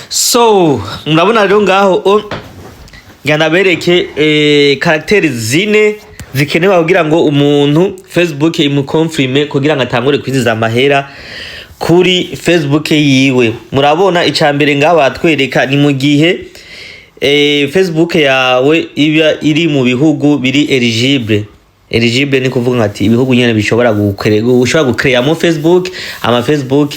So murabona rero ngaho ngenda bereke karakteri zine zikenewe kugira ngo umuntu Facebook imukonfirme kugira ngo atangure kwiziza amahera kuri Facebook yiwe. Murabona icambere ngaho batwereka ni mu gihe Facebook yawe iba iri mu bihugu biri eligible ni kuvuga ati ibihugu nyene bishobora gucrea mu Facebook Facebook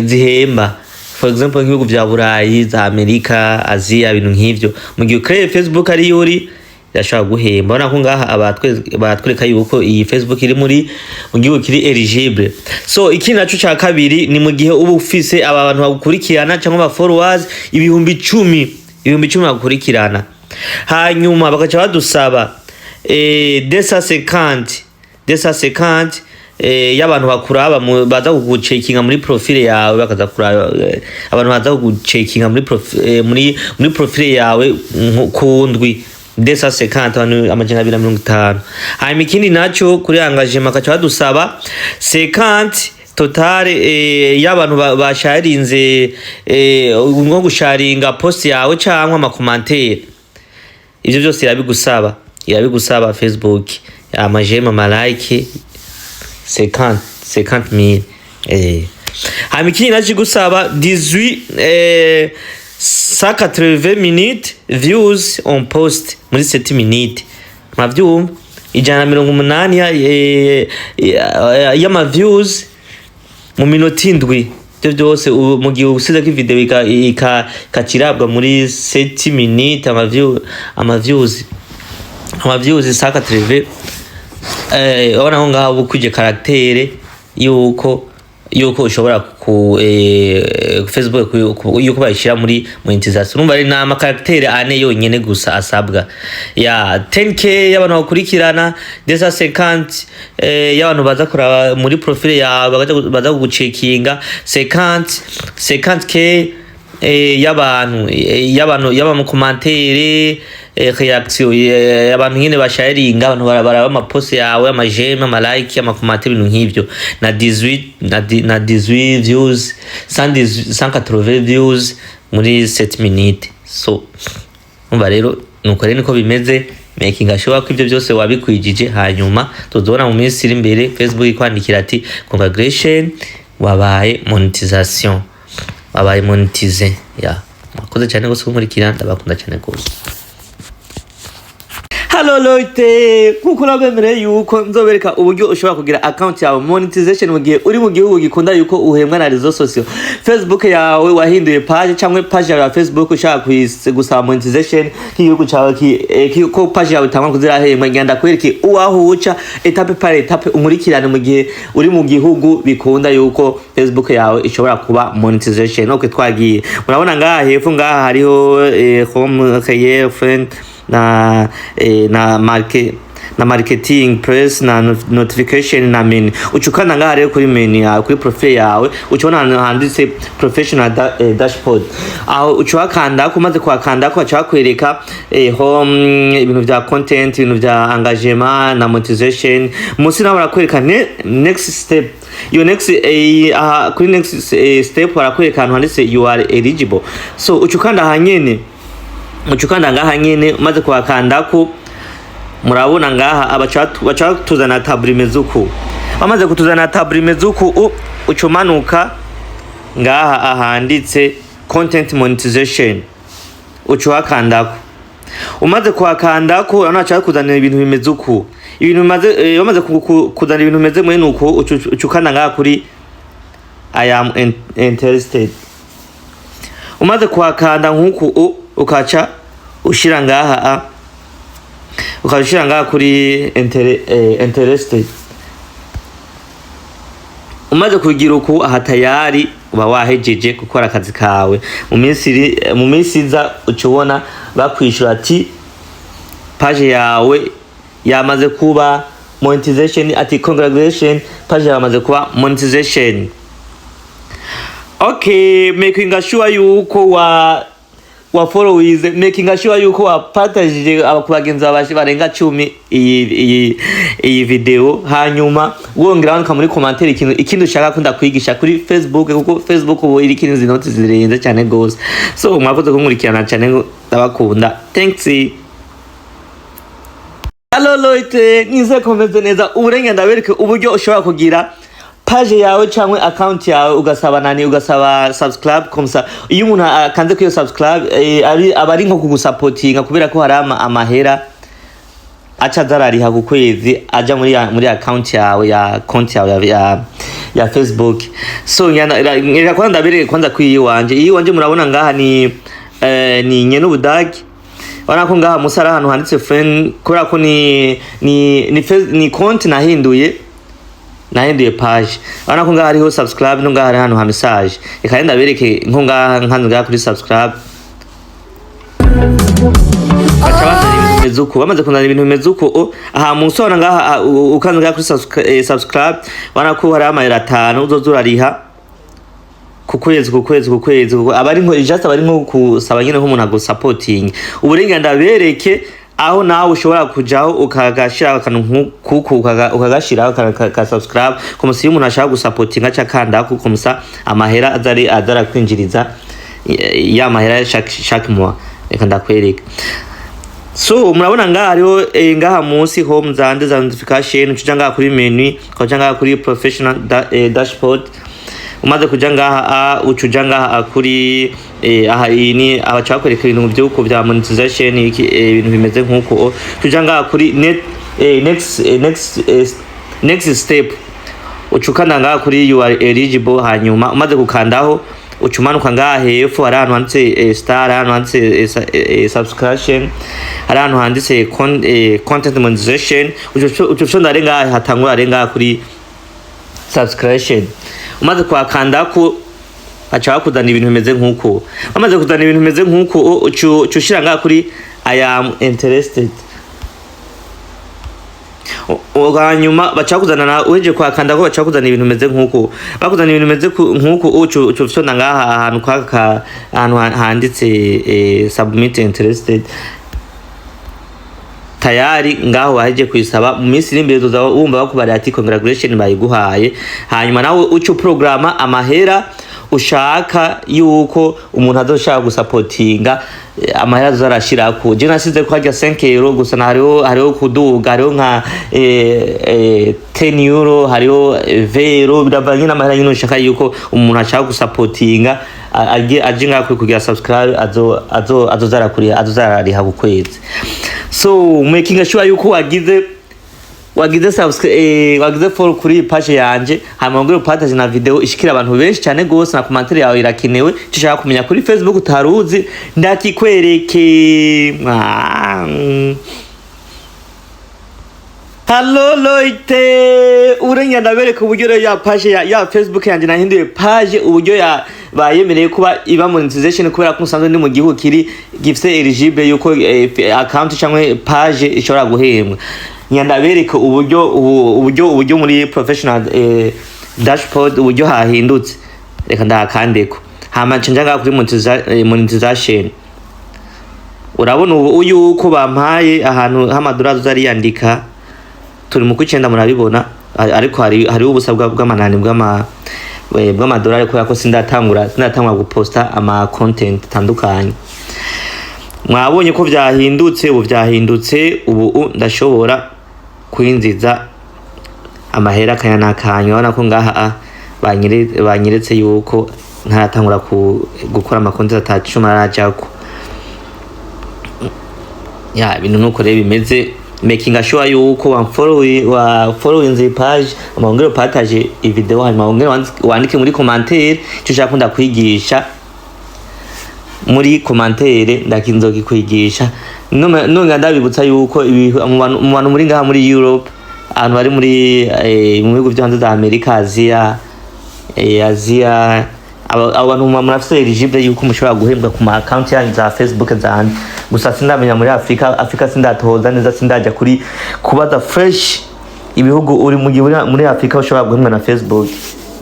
zihemba, for example nk'ibihugu vya Burayi, za Amerika, Asia, ibintu nk'ivyo. Mu gihe ukreye Facebook ari yuri yashaka guhemba. Bona ko ngaha abatwereka yuko iyi Facebook iri muri mu gihugu kiri eligible. So iki naco ca kabiri ni mu gihe ubu ufise abantu bagukurikirana cyangwa ba followers ibihumbi 10 bagukurikirana, hanyuma bakaca badusaba 250 y'abantu bakuraba baza kugucekinga muri profile yawe, bakaza kuraba abantu baza kugucekinga muri profile yawe kundwi 250 amajana 250. Hanyuma ikindi naco kuri engagement bakaca badusaba 50 total y'abantu basharinze nko gusharinga post yawe cyangwa ama commentaire. Ivyo byose irabigusaba Facebook amajema malike 50,000. Hanyuma ikindi naco gusaba 180 minutes views on post muri 7 minutes. Mavyumva 180 y'ama views mu minota 7. Ivyo byose mu gihe usize ko video ikakirabwa muri 7 minutes ama views 180. Ona ho ngaho bukuje karaktere yuko ushobora ku Facebook yuko bayishira muri monetization. Numva ari nama karaktere ane yonyene gusa asabwa ya 10k y'abantu bakurikirana, 250 y'abantu baza kuraba muri profile yawe baza kugucekinga, 50k y'abantu commentaire reaction y'abantu nyene basharinga, abantu baraba ama post yawe, ama j'aime, ama like, ama commentaire, ibintu nk'ivyo, na 18 views 180 views muri 7 minutes. So umva rero nuko rero niko bimeze, making ashobora ko ivyo byose wabikwijije. Hanyuma tuzobona mu minsi iri imbere Facebook ikwandikira ati congratulations wabaye monetization, wabaye monetize. Mwakoze cyane gose kumurikira, ndabakunda cyane gose. Hello Loite, kuko nabemereye yuko nzobereka uburyo ushobora kugira account yawe monetization mu gihe uri mu gihugu gikunda yuko uhembwa na rezo social. Facebook yawe wahinduye page cyangwa page yawe ya Facebook ushaka gusaba monetization nk'igihugu cyawe ko page yawe itangwa kuzirahembwa, ngenda kwereke uwaho uca etape par etape umurikirane mu gihe uri mu gihugu bikunda yuko Facebook yawe ishobora kuba monetization. Okay, twagiye murabona ngaha hepfo ngaha hariho home career friend na marketing, press na notification na menu. Ucukana ngaha rero kuri menu yawe kuri profile yawe ucibona handitse professional dashboard. Aho ucwakanda kumaze kwakanda ko acakwereka home, ibintu vya content, ibintu vya engagement na monetization. Musi nawe barakwereka next step. Your next kuri next step barakwereka ahantu handitse you are eligible. So ucukanda hanyene ngaha nyene umaze kwakandako, murabona ngaha abaca tuzana tabli mezuku. Bamaze kutuzana tabli mezuku ucumanuka ngaha ahanditse content monetization ucuwakandako. Umaze kwakandako anacha kuzana ibintu bimezuku, ibintu bimaze bamaze kuzana ibintu bimeze mwe nuko ucukana ngaha kuri I am interested. Umaze kwakanda nkuko ukaca ushira ngaha kuri interested. Umaze kugira uko aha tayari uba wahejeje gukora akazi kawe. Mu minsi iza ucubona bakwishura ati page yawe yamaze kuba monetization, ati congratulations page yawe yamaze kuba monetization. Okay, making sure yuko wa followers, making sure yuko wapartage abakubagenzi babashi barenga 10 iyi video, hanyuma wongera wandika muri commentaire ikintu ushaka kunda kwigisha kuri Facebook, kuko Facebook ubu iri kintu zinoti zirenze cyane gose. So mwakoze kunkurikirana cyane, ndabakunda. Thanks. Hello Loite, nize komeze neza. Uburenge ndabereke uburyo ushobora kugira page yawe cyangwa account yawe ugasaba subscribe komsa. Iyo umuntu akanze kwiyo subscribe abari nko kugusupportinga kubera ko hari amahera acha zarariha ku kwezi aja muri account yawe ya konti yawe ya Facebook. So ngira kwanza ndabereke kwanza kwiyi wanje murabona ngaha ni nyene ubudagi. Wana ko ngaha musara hano handitse friend, kubera ko ni konti nahinduye page. Wana ko ngaha hariho subscribe, no ngaha hari hano ha message. Reka ndabereke nko ngaha kuri subscribe. Bamaze kunana ibintu bimeze uko, aha munsi wana ngaha ukanze ngaha kuri subscribe, wana ko hari amayera 5 uzozurariha ku kwezi. Abari nko just abari nko kusaba nyine nko umuntu agusupporting. Uburenga ndabereke aho nawe ushobora kujaho ukagashira akantu ukagashira ka subscribe komsa. Iyo umuntu ashaka gusupportinga cyakanda ko komsa amahera azara kwinjiriza ya mahera chaque mois. Reka ndakwereka. So murabona ngaha hariho ngaha munsi home za notification, ucuja ngaha kuri menu, ukaja ngaha kuri professional dashboard. Umaze kuja ngaha ucuja ngaha kuri aha ini abacakwereka ibintu byuko bya monetization, ibintu bimeze nkuko. Tuja ngaha kuri next step, ucukana ngaha kuri you are eligible. Hanyuma umaze kukandaho ucumanuka ngaha hepfo hari ahantu handitse star, ahantu handitse subscription, hari ahantu handitse content monetization. Ucushonda ngaha hatangura ngaha kuri subscription. Umaze kwakanda ko acha bakudana ibintu bimeze nkuko. Bamaze kudana ibintu bimeze nkuko ucushira ngaha kuri I am interested. Hanyuma bacakuzana na uheje kwakanda ko bacakuzana ibintu bimeze nkuko. Bakuzana ibintu bimeze nkuko ucushona ngaha ahantu kwaka ahantu handitse submit interested. Tayari ngaho waheje kwisaba mu minsi iri imbere uzaba wumva bakubara ati congratulations bayiguhaye. Hanyuma nawe ucu programa amahera ushaka yuko umuntu azoshaka gusupportinga amahera azarashirako. Je nasize ko hajya 5 euro gusa, hariho kuduga, hariho nka 10 euro, hariho 20 euro, biravanye n'amahera nyine ushaka yuko umuntu ashaka gusupportinga aje ngako kugira subscribe azozara kuri azozariha ku kwezi. So making sure yuko wagize subscribe wagize follow kuri page yanje, hama ngiro partage na video ishikira abantu benshi cyane gose, na commentaire yawe irakenewe. Tushaka kumenya kuri Facebook utaruzi ndakikwereke. Hello Loite, urenya ndabereka uburyo ya page ya Facebook yanje nahinduye page, uburyo bayemereye kuba iba monetization, kubera ko musanzwe ndi mu gihugu kiri gifite eligible yuko account cyangwa page ishobora guhembwa. Nyandabereka uburyo muri professional dashboard uburyo hahindutse. Reka ndakandeko hama cenja kuri monetization. Urabona uyu uko bampaye ahantu hamadolari zariyandika, turi mu kwicenda murabibona, ariko hari ubusabwa bw'amanani bw'amadolari kubera ko sindatangura guposta ama content tandukanye. Mwabonye ko byahindutse ubu ndashobora kwinziza amahera kanya nakanya. Urabona ko ngaha banyiretse yuko ntaratangura gukora ama content atacuma arajako. Ya ibintu nuko rero bimeze, making sure yuko wa following the page, amongero partage i video, hanyuma amongero wandike muri commentaire cyo ushaka kunda kwigisha muri commentaire, ndakinzoga kwigisha. None ndabibutsa yuko mu bantu muri ngaha muri Europe, abantu bari muri mu bihugu byo hanze za America, Asia, abantu murafite eligible yuko mushobora guhembwa ku account yanyu za Facebook zanjye. Gusa sindamenya muri Africa sindatoza neza, sindaja kuri kubaza fresh ibihugu uri muri Africa ushobora guhembwa na Facebook.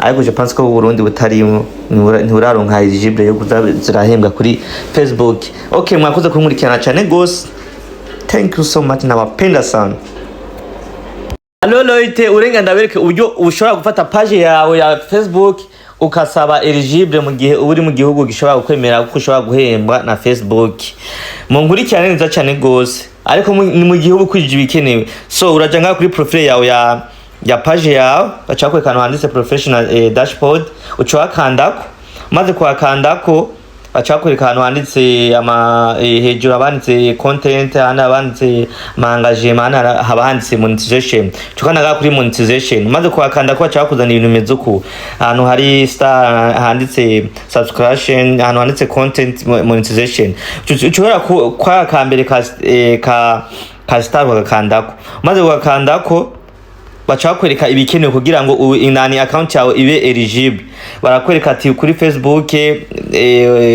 ariko je pense ko Burundi butarimo nturaronka eligible yo kuzirahembwa kuri Facebook. Okay, mwakoze kunkurikirana cyane gose. Thank you so much, nawapenda sana. Loite urenga ndabereke uburyo ushobora gufata page yawe ya Facebook ukasaba eligible mu gihe uri mu gihugu gishobora kwemera ko ushobora guhembwa na Facebook. Munkurikirane neza cyane gose, ariko ni mu gihugu kwije bikenewe. So uraja nga kuri profile yawe ya page yawe, bacha kwekana handitse professional dashboard, ucwakandako maze kwakandako bacha kwerekana handitse ama hejuru abanditse content, abanditse engagement, abanditse monetization. Tukanaga kuri monetization maze kwakandako bacha kuzana ibintu mezuku, ahantu hari star handitse subscription, ahantu handitse content monetization. Ushobora kwa kambere ka star wakandako maze wakandako bacha kwereka ibikenewe kugira ngo inani account yawe ibe eligible. Barakwereka ati kuri Facebook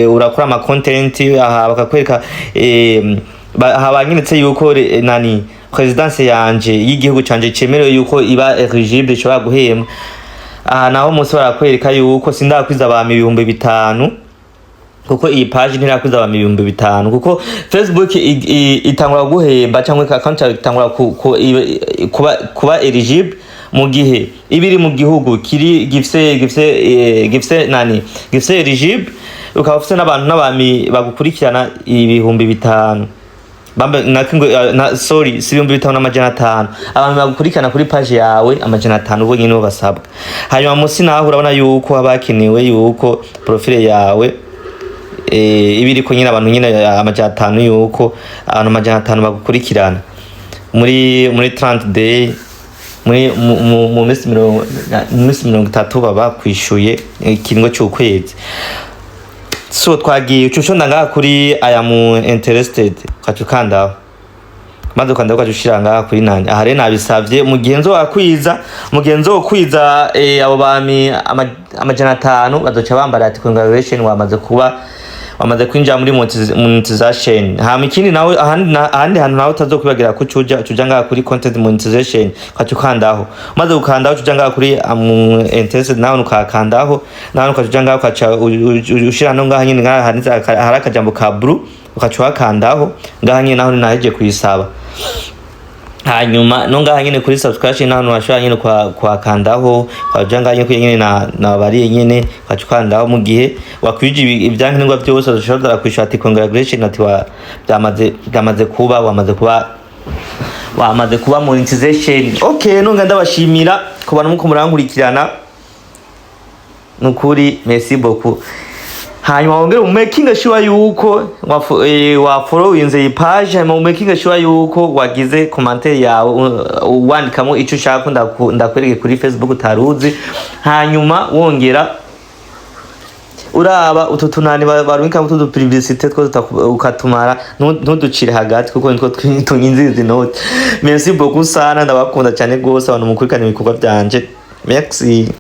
urakora ama content, aha bakakwereka habanyinitse yuko nani presidence yanje y'igihugu canje cemerewe yuko iba eligible ishobora guhembwa. Aha naho musi barakwereka yuko sindakwiza abantu 5,000 kuko iyi page ntirakwiza abantu 5,000 kuko Facebook itangura guhemba cyangwa account itangura kuba eligible mu gihe ibiri mu gihugu kiri gifse eligible, ukaba ufite n'abantu bagukurikirana 5,000 sorry si 5,500 abantu bagukurikirana kuri page yawe 500 ubwo nyine basabwa. Hanyuma musi naho urabona yuko abakenewe yuko profile yawe ibiri ko nyine abantu nyine 500 yuko abantu 500 bagukurikirana muri 30 day mu minsi 30 baba kwishuye ikiringo cy'ukwezi. So twagiye ucushonda ngaha kuri I am interested ukacukanda maze ukanda ukacushira ngaha kuri nani. Aha rero nabisavye mugenzo wo kwiza abo bami 500 bazoca bambara ati congratulations wamaze kwinjira muri monetization. Hama ikindi nawe ahandi hantu nawe utazokwibagira ko cuja ngaha kuri content monetization ukacukandaho maze ukandaho cuja ngaha kuri interested nawe ukakandaho nawe ukacuja ngaha ukaca ushira no ngaha nyine ngaha handitse hari akajambo ka blue ukacukandaho ngaha nyine naho naheje kuyisaba. Hanyuma no ngaha nyine kuri subscription naho washobora nyine kwa kandaho kwaja ngaha nyine na bari nyine kwacukandaho mu gihe wakwije ibyankenerwa byose ushobora kwishura ati congratulations ati byamaze kuba wamaze kuba monetization. Okay, nonga ndabashimira ku bantu muko murankurikirana nukuri, merci beaucoup. Hanyuma wongere making sure yuko wa following the page, hanyuma making sure yuko wagize commentaire yawe wandikamo ico ushaka ndakwereke kuri Facebook utaruzi. Hanyuma wongera uraba ututunani barumika mutudu publicité two ukatumara ntuducire hagati kuko nitwo tunyinzizi note. Merci beaucoup sana, ndabakunda cyane gose abantu mukurikana ibikorwa byanje. Merci.